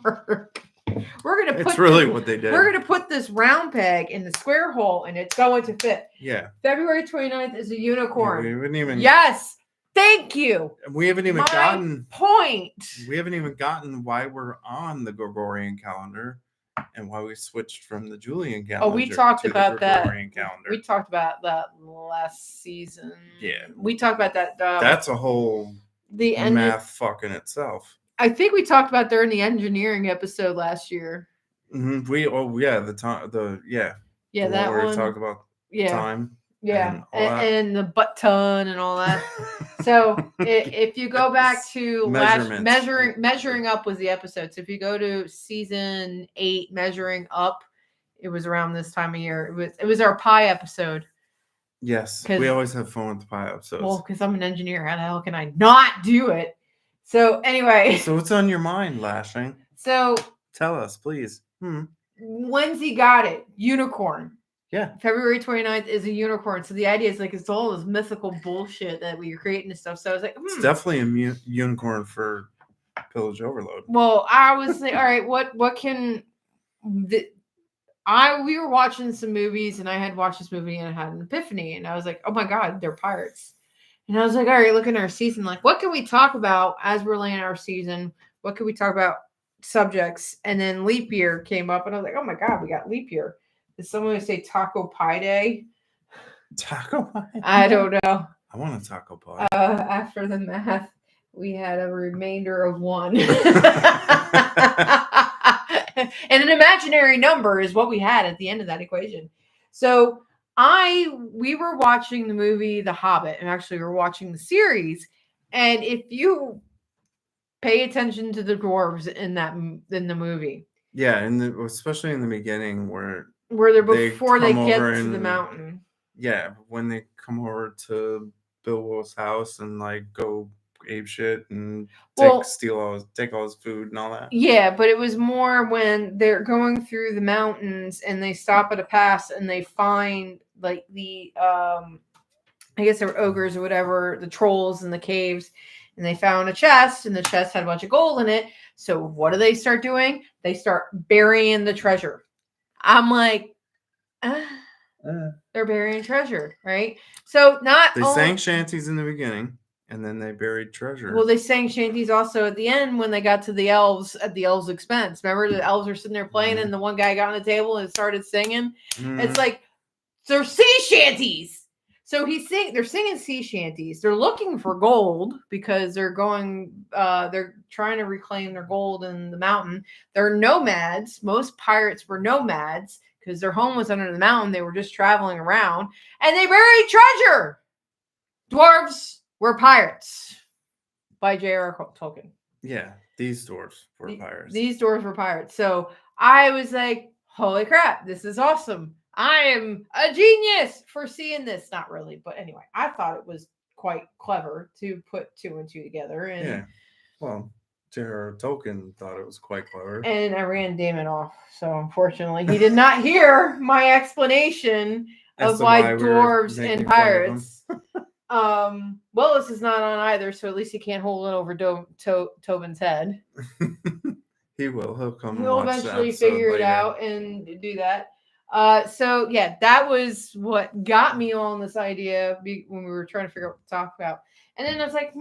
work. It's really what they did. We're gonna put this round peg in the square hole and it's going to fit. Yeah. February 29th is a unicorn. Yeah, we wouldn't even. Yes. Thank you. We haven't even gotten point. We haven't even gotten why we're on the Gregorian calendar and why we switched from the Julian calendar. Oh, we talked about that. Calendar. We talked about that last season. Yeah. We talked about that. That's a whole math fucking itself. I think we talked about during the engineering episode last year. Mm-hmm. Yeah, that one. We talked about time. Yeah, and the butt ton and all that. So if you go back to measuring up was the episode. So if you go to season 8, measuring up, it was around this time of year. It was our pie episode. Yes, we always have fun with the pie episodes. Well, because I'm an engineer, how the hell can I not do it? So anyway. So what's on your mind, Lashing? So tell us, please. Lindsay got it. Unicorn. Yeah. February 29th is a unicorn. So the idea is like it's all this mythical bullshit that we're creating and stuff. So I was like, It's definitely a unicorn for Pillage Overload. Well, I was like, all right, what can we were watching some movies and I had watched this movie and I had an epiphany and I was like, oh my God, they're pirates. And I was like, all right, look at our season. Like, what can we talk about as we're laying our season? What can we talk about subjects? And then leap year came up and I was like, oh my God, we got leap year. Did someone say taco pie day? Taco pie? I don't know. I want a taco pie. After the math, we had a remainder of 1. And an imaginary number is what we had at the end of that equation. So we were watching the movie The Hobbit, and actually we were watching the series. And if you pay attention to the dwarves in the movie. Yeah, and especially in the beginning where they're before they get to the mountain. Yeah, when they come over to Bilbo's house and like go ape shit and take all his food and all that. Yeah, but it was more when they're going through the mountains and they stop at a pass and they find like the I guess they were ogres or whatever, the trolls in the caves, and they found a chest, and the chest had a bunch of gold in it. So what do they start doing? They start burying the treasure. I'm like, they're burying treasure, right? So They sang shanties in the beginning, and then they buried treasure. Well, they sang shanties also at the end when they got to the elves at the elves' expense. Remember, the elves were sitting there playing, and the one guy got on the table and started singing. It's like, they're sea shanties. So they're singing sea shanties. They're looking for gold because they're trying to reclaim their gold in the mountain. They're nomads. Most pirates were nomads because their home was under the mountain. They were just traveling around, and they buried treasure. Dwarves were pirates by J.R.R. Tolkien. Yeah, these dwarves were pirates. These dwarves were pirates. So I was like, holy crap, this is awesome. I am a genius for seeing this. Not really, but anyway, I thought it was quite clever to put 2 and 2 together. And yeah, well, J.R.R. Tolkien thought it was quite clever. And I ran Damon off. So unfortunately, he did not hear my explanation of why dwarves and pirates. Willis is not on either, so at least he can't hold it over Tobin's head. He will. He'll come. He'll eventually figure it out and do that. So yeah, that was what got me on this idea when we were trying to figure out what to talk about. And then I was like,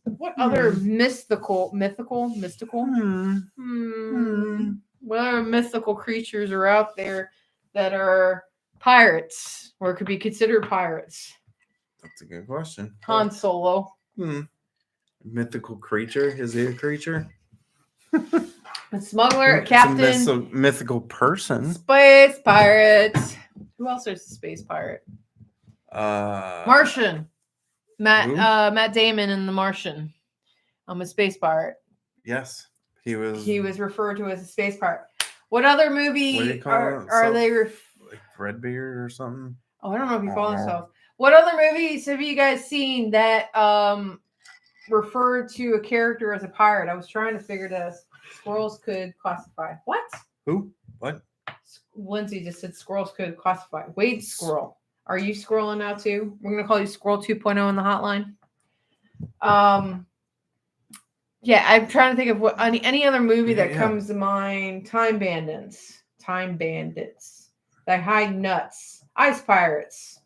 what other mythical? What other mythical creatures are out there that are pirates or could be considered pirates? That's a good question. Han Solo. Mythical creature? Is he a creature? A smuggler, a captain. It's a mythical person. Space pirates. Who else is a space pirate? Martian. Matt Damon in The Martian. I'm a space pirate. Yes. He was referred to as a space pirate. What other movie are they like Redbeard or something? Oh, I don't know if he calls himself. What other movies have you guys seen that referred to a character as a pirate? I was trying to figure this. Squirrels could classify. What? Who? What? Lindsay just said squirrels could classify. Wade Squirrel. Are you squirreling now too? We're going to call you Squirrel 2.0 in the hotline. Yeah, I'm trying to think of what any other movie that comes to mind. Time bandits. They hide nuts. Ice pirates.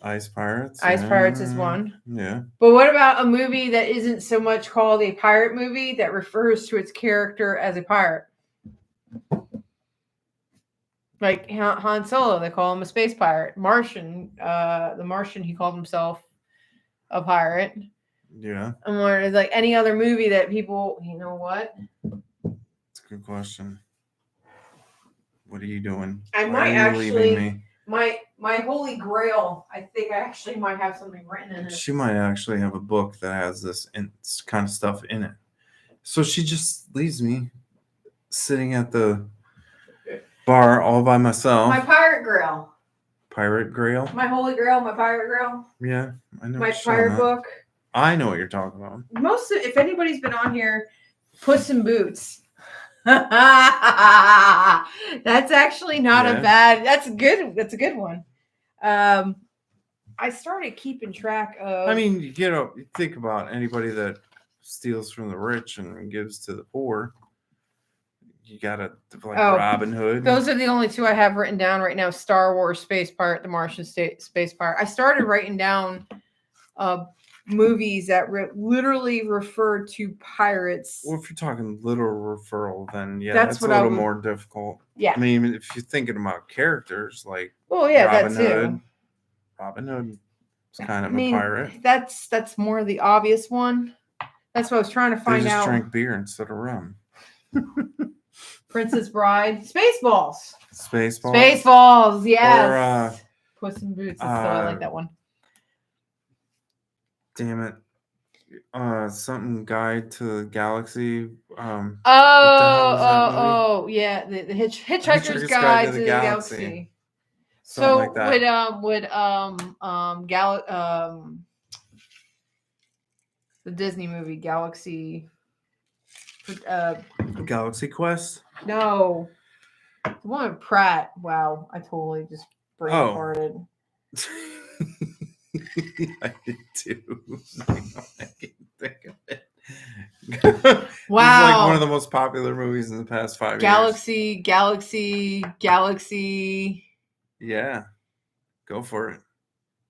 Ice pirates is one. Yeah. But what about a movie that isn't so much called a pirate movie that refers to its character as a pirate? Like Han Solo, they call him a space pirate. Martian, the Martian, he called himself a pirate. Yeah. And like any other movie that people, you know what? It's a good question. What are you doing? I might actually. My holy grail, I think I actually might have something written in it. She might actually have a book that has this kind of stuff in it. So she just leaves me sitting at the bar all by myself. My pirate grail. Pirate grail? My holy grail, my pirate grail. Yeah, I know. My pirate book. I know what you're talking about. If anybody's been on here, Puss in Boots. That's actually not a bad. That's good. That's a good one. I started keeping track of. I mean, you think about anybody that steals from the rich and gives to the poor. You gotta Robin Hood. Those are the only two I have written down right now: Star Wars Space Pirate, The Martian Space Pirate. I started writing down movies that literally refer to pirates. Well, if you're talking literal referral, then that's a little more difficult. Yeah. I mean, if you're thinking about characters like Robin Hood. Robin Hood is kind of a pirate. That's more the obvious one. That's what I was trying to find out. They just drank beer instead of rum. Princess Bride. Spaceballs. Spaceballs, yes. Or, Puss in Boots. I like that one. Damn it. Something Guide to the Galaxy. Yeah. The Hitchhiker's Guide to the Galaxy. Something like that. The Disney movie Galaxy. Galaxy Quest? No. The one with Pratt. Wow. I totally just brain farted. I did too. I can't think of it. Wow. It's like one of the most popular movies in the past 5 years. Galaxy. Yeah. Go for it.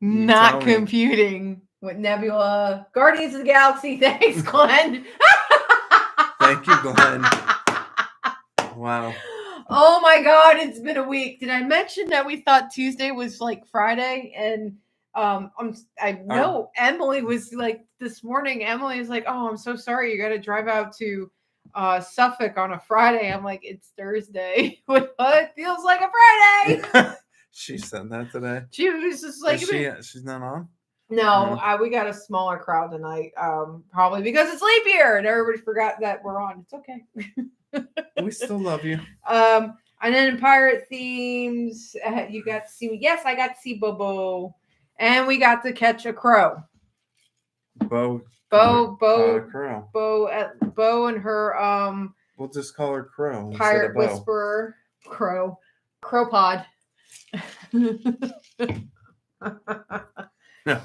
Not computing with Nebula. Guardians of the Galaxy. Thanks, Glenn. Thank you, Glenn. Wow. Oh my God, it's been a week. Did I mention that we thought Tuesday was like Friday? And I know Emily was like this morning. Emily is like, "Oh, I'm so sorry. You got to drive out to Suffolk on a Friday." I'm like, "It's Thursday." What feels like a Friday? She said that today. She was just like, she's not on. No, we got a smaller crowd tonight. Probably because it's leap year and everybody forgot that we're on. It's okay. We still love you. And then in pirate themes, you got to see me. Yes, I got to see Bobo, and we got to catch a crow. Bo and her we'll just call her Crow. Pirate whisperer, Crow pod. No.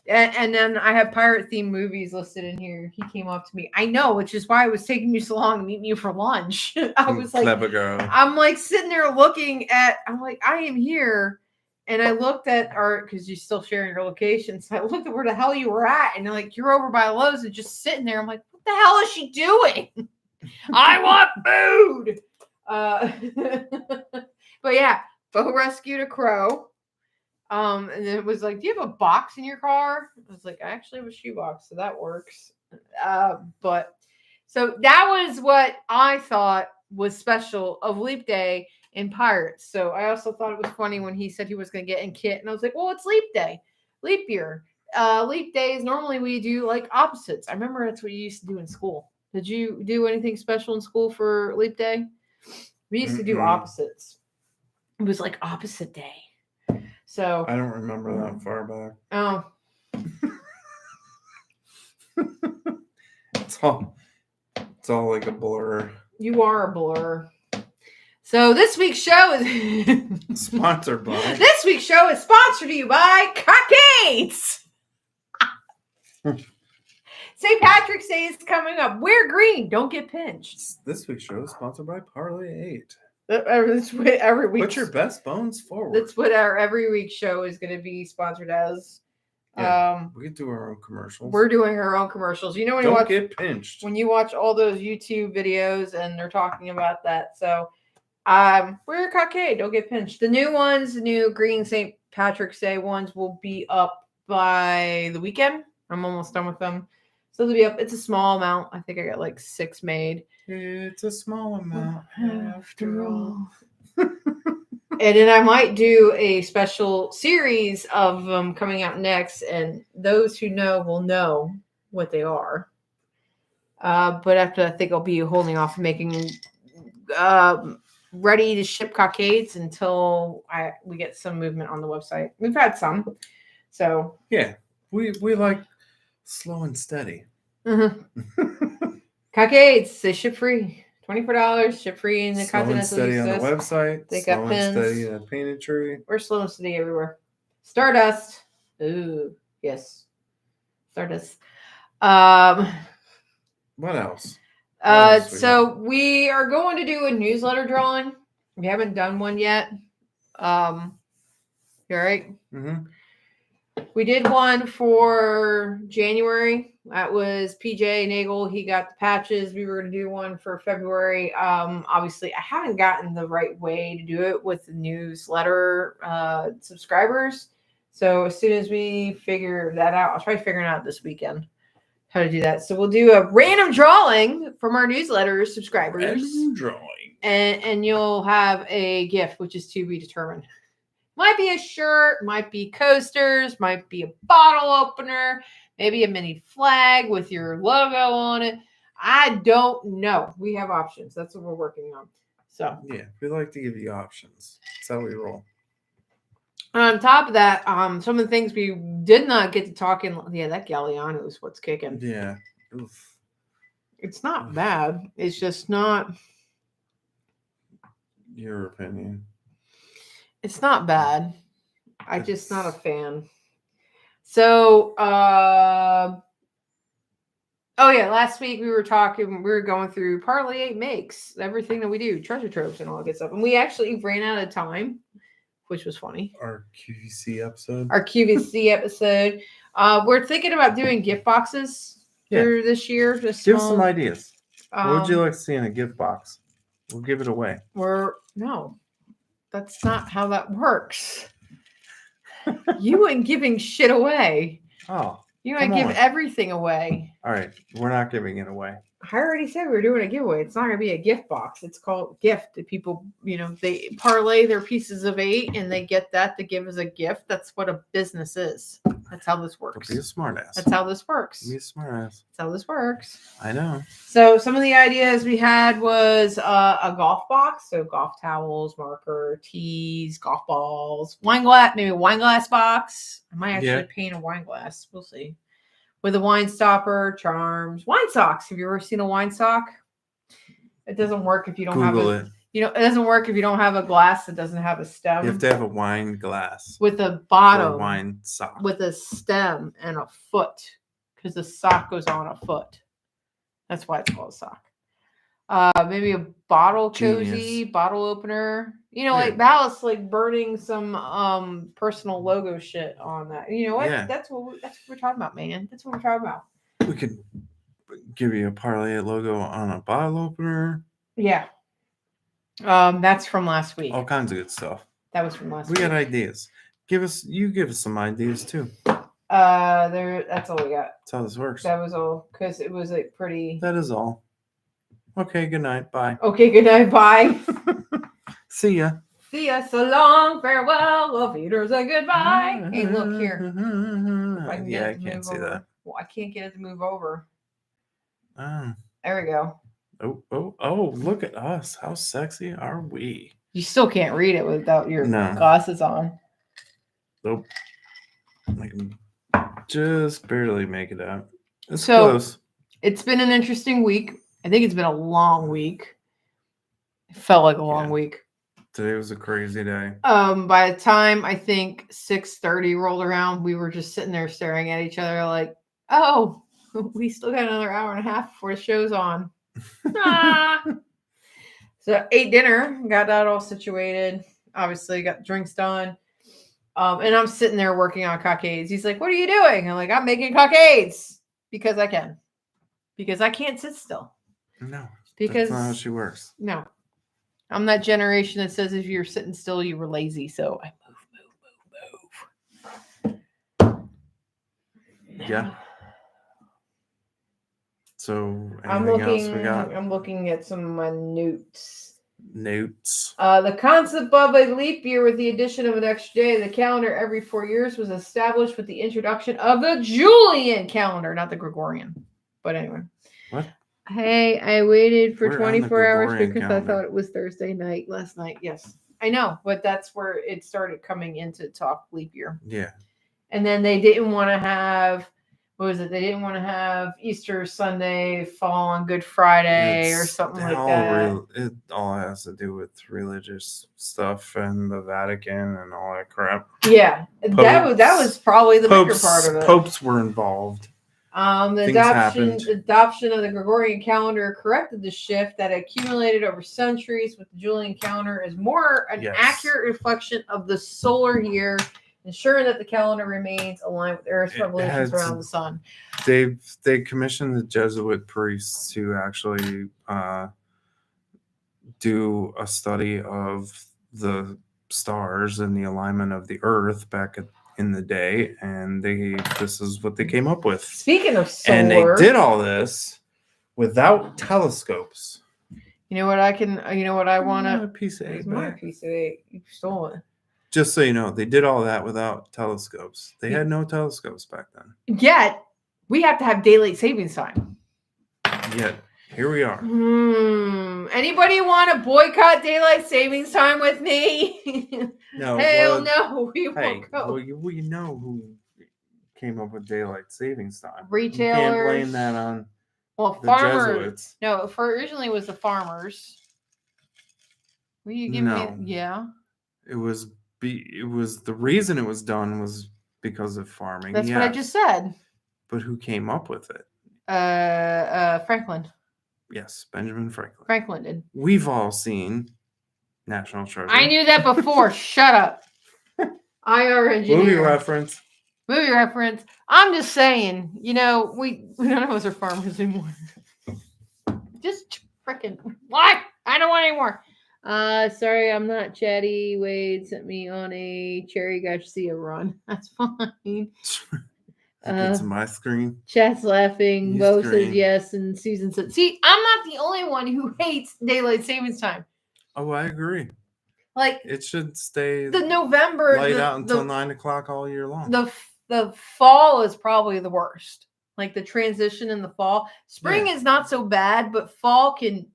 And then I have pirate themed movies listed in here. He came up to me. I know, which is why it was taking you so long to meet you for lunch. I was like, clever girl. I'm like sitting there looking at, I'm like, I am here. And I looked at because you're still sharing your location. So I looked at where the hell you were at. And like, you're over by Lowe's and just sitting there. I'm like, what the hell is she doing? I want food. But yeah, Bo rescued a crow. And then it was like, do you have a box in your car? I was like, I actually have a shoebox, so that works. But so that was what I thought was special of Leap Day in Pirates. So I also thought it was funny when he said he was going to get in kit, and I was like, well, it's Leap Day, leap year. Leap days, normally we do like opposites. I remember that's what you used to do in school. Did you do anything special in school for Leap Day? We used to do opposites. It was like opposite day. So I don't remember that far back. Oh. It's all like a blur. You are a blur. So this week's show is sponsored by. This week's show is sponsored to you by Cockades. St. Patrick's Day is coming up. Wear green. Don't get pinched. This week's show is sponsored by Parlay 8. That's what every week. Put your best bones forward. That's what our every week show is going to be sponsored as. Yeah, we could do our own commercials. We're doing our own commercials. You know when Don't get pinched. When you watch all those YouTube videos and they're talking about that. So we're a cockade. Don't get pinched. The new ones, the new green St. Patrick's Day ones will be up by the weekend. I'm almost done with them. So they'll be up. It's a small amount. I think I got like 6 made. It's a small amount after all. And then I might do a special series of them coming out next. And those who know will know what they are. But after that, I think I'll be holding off making ready to ship cockades until we get some movement on the website. We've had some. So yeah, we like slow and steady. Mm-hmm. Cockades, they ship free. $24, ship free in the continental. Slow and steady on the website. They got pins. Slow and steady at Painted. We're slow and steady everywhere. Stardust. Ooh, yes. Stardust. What else? So we are going to do a newsletter drawing. We haven't done one yet. You all right? Mm-hmm. We did one for January. That was PJ Nagel. He got the patches. We were going to do one for February. Obviously, I haven't gotten the right way to do it with the newsletter subscribers. So as soon as we figure that out, I'll try figuring out this weekend how to do that. So we'll do a random drawing from our newsletter subscribers. Random drawing. And you'll have a gift, which is to be determined. Might be a shirt, might be coasters, might be a bottle opener, maybe a mini flag with your logo on it. I don't know. We have options. That's what we're working on. So yeah, we like to give you options. That's how we roll. On top of that, some of the things we did not get to talk in. Yeah, that Galliano is what's kicking. Yeah. Oof. It's not bad. It's just not. Your opinion. It's not bad. I'm just not a fan. So, oh yeah, last week we were going through Parlay 8 makes, everything that we do, treasure troves and all that good stuff. And we actually ran out of time, which was funny. Our QVC episode. We're thinking about doing gift boxes through this year. Just give some ideas. What would you Um, like to see in a gift box? We'll give it away. No, that's not how that works. You ain't giving shit away. Oh, you ain't give everything away. All right, we're not giving it away. I already said we were doing a giveaway. It's not going to be a gift box. It's called gift. The people, they parlay their pieces of 8 and they get that to give as a gift. That's what a business is. That's how this works. Be a smartass. That's how this works. Be a smartass. That's how this works. I know. So some of the ideas we had was a golf box. So golf towels, marker, tees, golf balls, wine glass, maybe a wine glass box. I might actually paint a wine glass. We'll see. With a wine stopper, charms, wine socks. Have you ever seen a wine sock? It doesn't work if you don't Google have it doesn't work if you don't have a glass that doesn't have a stem. You have to have a wine glass with a bottom, or wine sock with a stem and a foot, because the sock goes on a foot. That's why it's called a sock. Maybe a bottle cozy, bottle opener. Like ballast, like burning some personal logo shit on that. You know what? Yeah. That's what we're talking about, man. That's what we're talking about. We could give you a Parlay logo on a bottle opener. Yeah. That's from last week. All kinds of good stuff. That was from last week. We got ideas. Give us some ideas too. That's all we got. That's how this works. That was all, because it was like pretty. That is all. Okay, good night. Bye. Okay, good night. Bye. See ya. See ya. So long. Farewell. Auf Wiedersehen. Goodbye. Hey, look here. I can't see that. Well, I can't get it to move over. Oh. There we go. Oh, look at us. How sexy are we? You still can't read it without your glasses on. Nope. I can just barely make it out. It's close. It's been an interesting week. I think it's been a long week. It felt like a long week. Today was a crazy day. By the time I think 6:30 rolled around, we were just sitting there staring at each other like, oh, we still got another hour and a half before the show's on. So ate dinner, got that all situated. Obviously got drinks done. And I'm sitting there working on cockades. He's like, what are you doing? I'm like, I'm making cockades because I can. Because I can't sit still. No. Because that's not how she works. No. I'm that generation that says if you're sitting still, you were lazy. So I move. Yeah. So anything else we got? I'm looking at some of my notes. Notes. The concept of a leap year with the addition of an extra day of the calendar every 4 years was established with the introduction of the Julian calendar, not the Gregorian. But anyway. What? Hey, I waited for 24 hours because calendar. I thought it was Thursday night last night. Yes, I know, but that's where it started coming into talk leap year. Yeah. And then they didn't want to have, what was it? They didn't want to have Easter Sunday fall on Good Friday or something like that. It all has to do with religious stuff and the Vatican and all that crap. Yeah, that was probably the bigger part of it. Popes were involved. The adoption of the Gregorian calendar corrected the shift that accumulated over centuries with the Julian calendar is more an accurate reflection of the solar year, ensuring that the calendar remains aligned with Earth's revolutions around the sun. They commissioned the Jesuit priests to actually do a study of the stars and the alignment of the Earth back in the day, and this is what they came up with. Speaking of solar, and they did all this without telescopes. You know what I want to? A piece of 8. My piece of 8. You stole it. Just so you know, they did all that without telescopes. They had no telescopes back then. Yet we have to have daylight savings time. Yet here we are. Anybody want to boycott daylight savings time with me? No. Hell no. We won't go. We know who came up with daylight savings time. Retailers. You can't blame that on the farmers. Jesuits. No, originally it was the farmers. Will you give me? Yeah. It was the reason it was done was because of farming. That's what I just said. But who came up with it? Franklin. Yes, Benjamin Franklin. Franklin did. We've all seen National Treasure. I knew that before. Shut up. IR engineer. Movie reference. Movie reference. I'm just saying, we none of us are farmers anymore. Just freaking what? I don't want any more. Sorry, I'm not chatty. Wade sent me on a Cherry Garcia run. That's fine. It's my screen. Chat's laughing. Your Bo screen. says yes, and Susan said, "See, I'm not the only one who hates daylight savings time." Oh, I agree. Like it should stay the November light out until 9 o'clock all year long. The fall is probably the worst. Like the transition in the fall. Spring is not so bad, but fall can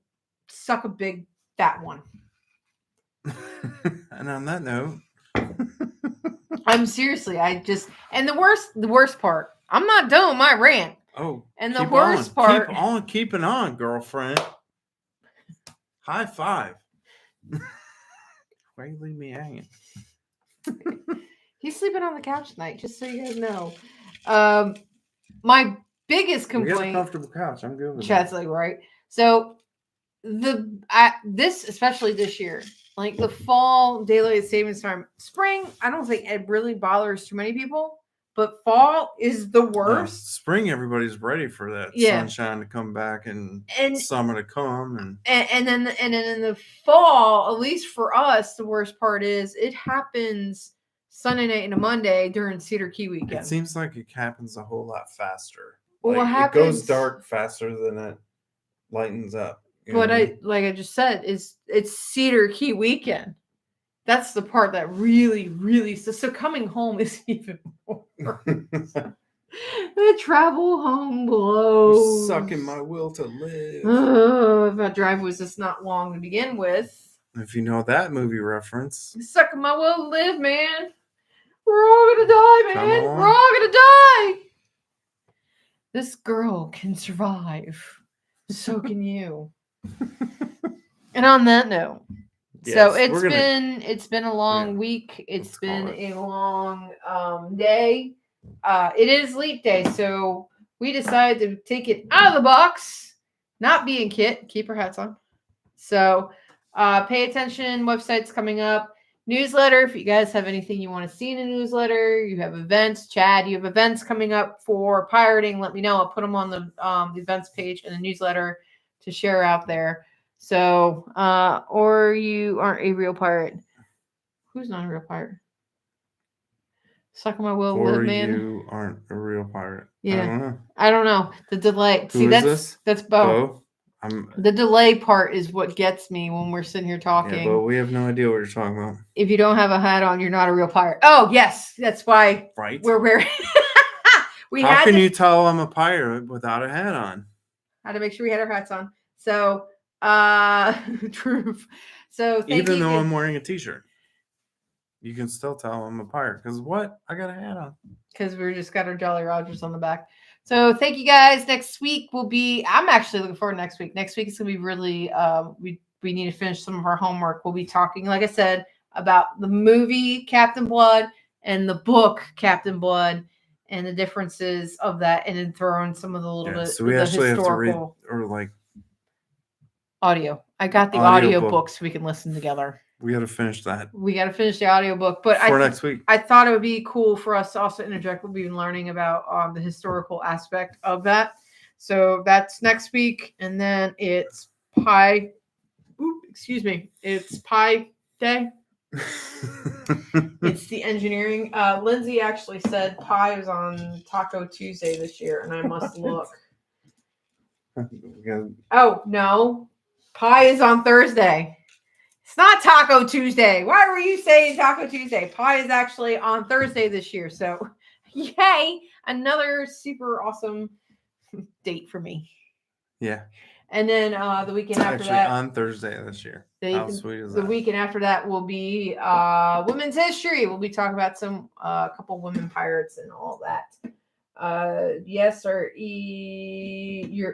suck a big fat one. And on that note, I'm seriously, and the worst part, I'm not done with my rant. Oh, and the worst part, keep on keeping on, girlfriend. High five. Why you leave me hanging? He's sleeping on the couch tonight, just so you guys know. My biggest complaint. We got a comfortable couch. I'm good with Chad's like, right. So this, especially this year, like the fall daylight savings time, spring, I don't think it really bothers too many people, but fall is the worst. No, spring, everybody's ready for that sunshine to come back and summer to come, and then in the fall, at least for us, the worst part is it happens Sunday night into Monday during Cedar Key weekend. It seems like it happens a whole lot faster. Well, it goes dark faster than it lightens up. But I just said, it's Cedar Key weekend. That's the part that really, really. So coming home is even more. The travel home blows. You're sucking my will to live. If my drive was just not long to begin with. If you know that movie reference. Sucking my will to live, man. We're all gonna die, man. We're all gonna die. This girl can survive. So can you. And on that note, so it's been a long week. It's been a long day. It is leap day, so we decided to take it out of the box, not be in kit, keep our hats on. So pay attention, website's coming up. Newsletter, if you guys have anything you want to see in a newsletter, you have events. Chad, you have events coming up for pirating, let me know. I'll put them on the events page in the newsletter to share out there. So, or you aren't a real pirate. Who's not a real pirate? Suck on my will, or live, man. You aren't a real pirate. Yeah, I don't know. The delay. Who is that's Bo. The delay part is what gets me when we're sitting here talking. Yeah, but we have no idea what you're talking about. If you don't have a hat on, you're not a real pirate. Oh, yes, that's why. Right. We're wearing. How can you tell I'm a pirate without a hat on? How to make sure we had our hats on. So, true. So even though I'm wearing a t-shirt, you can still tell I'm a pirate. Because what? I got a hat on. Because we just got our Jolly Rogers on the back. So thank you guys. Next week will be. I'm actually looking forward to next week. Next week is gonna be really. We need to finish some of our homework. We'll be talking, like I said, about the movie Captain Blood and the book Captain Blood and the differences of that, and then throw in some of the little bit. So we actually have to read audio. I got the audio book so we can listen together. We got to finish that. We got to finish the audiobook. But for next week. I thought it would be cool for us to also interject. We'll be learning about the historical aspect of that. So that's next week. And then it's Pi. It's Pi Day. It's the engineering. Lindsay actually said Pi was on Taco Tuesday this year, and I must look. Oh, no. Pi is on Thursday. It's not Taco Tuesday. Why were you saying Taco Tuesday? Pi is actually on Thursday this year. So, yay. Another super awesome date for me. Yeah. And then the weekend after that. on Thursday this year. How sweet is that? The weekend after that will be women's history. We'll be talking about some couple women pirates and all that. Yes, our Eve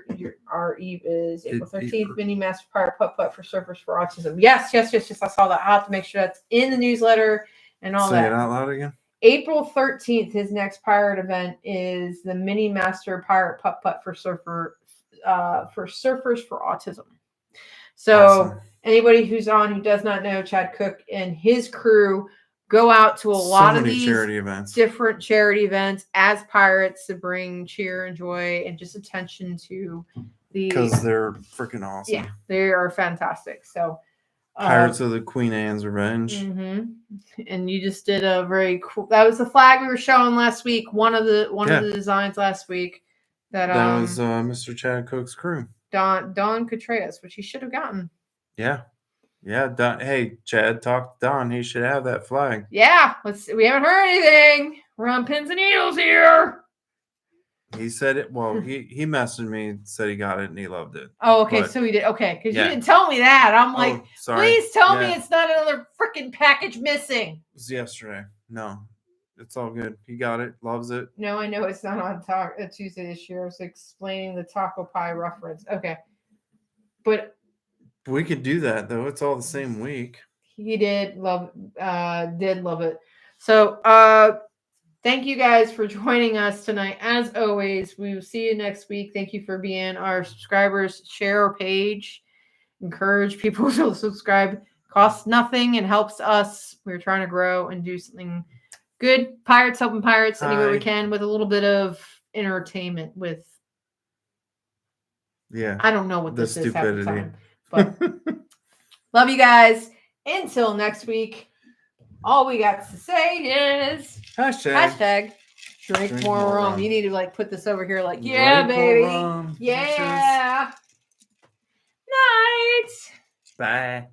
is April 13th. Mini Master Pirate Putt for Surfers for Autism. Yes. I saw that. I'll have to make sure that's in the newsletter and all that. Say it out loud again. April 13th, his next pirate event is the Mini Master Pirate Putt Putt for surfers for autism. So Awesome. anybody who's on who does not know, Chad Cook and his crew go out to a lot of these charity events, different charity events as pirates to bring cheer and joy and just attention to because they're freaking awesome. Yeah, they are fantastic. So Pirates of the Queen Anne's Revenge. Mm-hmm. And you just did a very cool. That was the flag we were showing last week. One of the designs last week. That was Mr. Chad Cook's crew. Don Contreras, which he should have gotten. Yeah. Yeah, Don. Hey, Chad, talk to Don. He should have that flag. Yeah, we haven't heard anything. We're on pins and needles here. He said it. Well, he messaged me, said he got it and he loved it. Oh, okay. So he did. Okay, because you didn't tell me that. I'm like, please tell me it's not another freaking package missing. It was yesterday. No, it's all good. He got it. Loves it. No, I know it's not on Tuesday this year. I was explaining the taco pie reference. Okay, but we could do that though. It's all the same week. He did love it. So thank you guys for joining us tonight. As always, we will see you next week. Thank you for being our subscribers. Share our page. Encourage people to subscribe. Costs nothing and helps us. We're trying to grow and do something good. Pirates helping pirates anywhere we can with a little bit of entertainment with. Yeah. I don't know what this is half the time. But love you guys. Until next week. All we got to say is hashtag drink more rum. You need to put this over here yeah, baby. Yeah. Night. Bye.